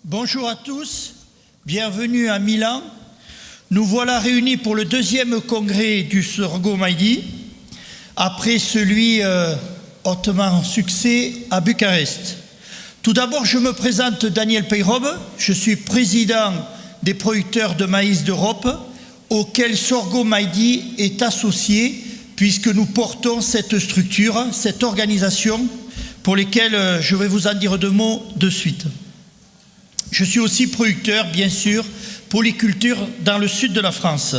Bonjour à tous, bienvenue à Milan. Nous voilà réunis pour le deuxième congrès du Sorgho Maïdi, après celui hautement succès à Bucarest. Tout d'abord, je me présente Daniel Peyrobe, je suis président des producteurs de maïs d'Europe, auquel Sorgho Maïdi est associé, puisque nous portons cette structure, cette organisation, pour lesquelles je vais vous en dire deux mots de suite. Je suis aussi producteur, bien sûr, polyculture dans le sud de la France.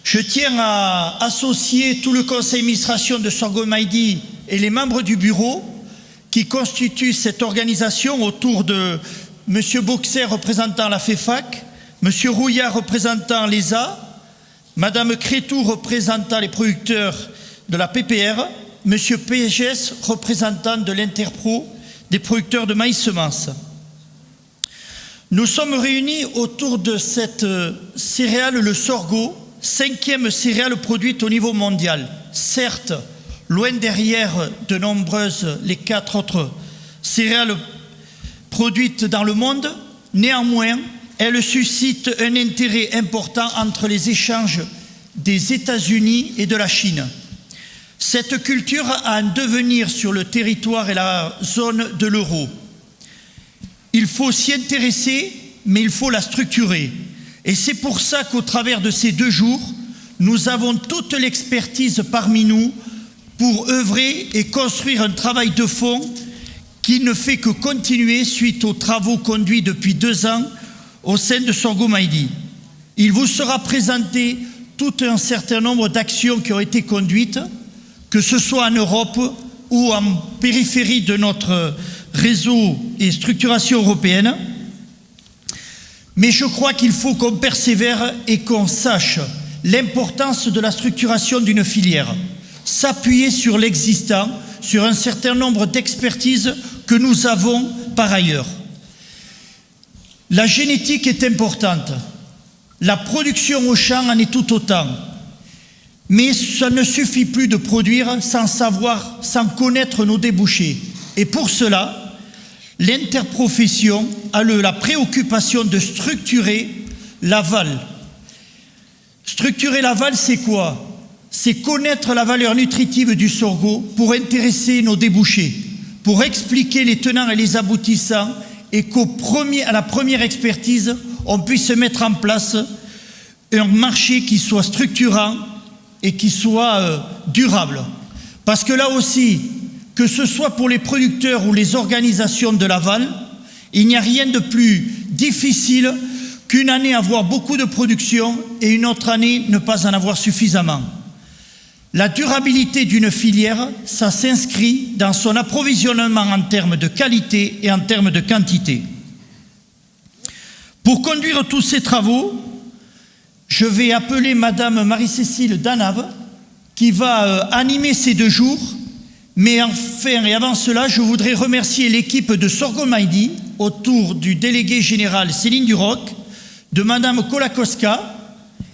Je tiens à associer tout le conseil d'administration de Sorgho Maïdi et les membres du bureau qui constituent cette organisation autour de M. Boxer représentant la FEFAC, M. Rouillard représentant l'ESA, Mme Crétou représentant les producteurs de la PPR, M. Pégès représentant de l'Interpro des producteurs de maïs semences. Nous sommes réunis autour de cette céréale, le sorgho, 5e céréale produite au niveau mondial. Certes, loin derrière de nombreuses, les 4 autres céréales produites dans le monde, néanmoins, elle suscite un intérêt important entre les échanges des États-Unis et de la Chine. Cette culture a un devenir sur le territoire et la zone de l'euro. Il faut s'y intéresser, mais il faut la structurer. Et c'est pour ça qu'au travers de ces 2 jours, nous avons toute l'expertise parmi nous pour œuvrer et construire un travail de fond qui ne fait que continuer suite aux travaux conduits depuis 2 ans au sein de Sorgho Maïdi. Il vous sera présenté tout un certain nombre d'actions qui ont été conduites, que ce soit en Europe ou en périphérie de notre réseau et structuration européenne. Mais je crois qu'il faut qu'on persévère et qu'on sache l'importance de la structuration d'une filière, s'appuyer sur l'existant, sur un certain nombre d'expertises que nous avons par ailleurs. La génétique est importante, la production au champ en est tout autant, mais ça ne suffit plus de produire sans savoir, sans connaître nos débouchés. Et pour cela, l'interprofession a la préoccupation de structurer l'aval. Structurer l'aval, c'est quoi? C'est connaître la valeur nutritive du sorgho pour intéresser nos débouchés, pour expliquer les tenants et les aboutissants, et à la première expertise, on puisse mettre en place un marché qui soit structurant et qui soit durable. Parce que là aussi, que ce soit pour les producteurs ou les organisations de l'aval, il n'y a rien de plus difficile qu'une année avoir beaucoup de production et une autre année ne pas en avoir suffisamment. La durabilité d'une filière, ça s'inscrit dans son approvisionnement en termes de qualité et en termes de quantité. Pour conduire tous ces travaux, je vais appeler Madame Marie-Cécile Danave qui va animer ces 2 jours. Mais enfin, et avant cela, je voudrais remercier l'équipe de Sorgho Maïdi autour du délégué général Céline Duroc, de Madame Kolakowska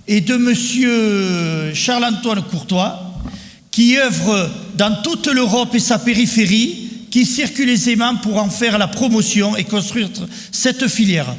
et de Monsieur Charles-Antoine Courtois, qui œuvrent dans toute l'Europe et sa périphérie, qui circulent aisément pour en faire la promotion et construire cette filière.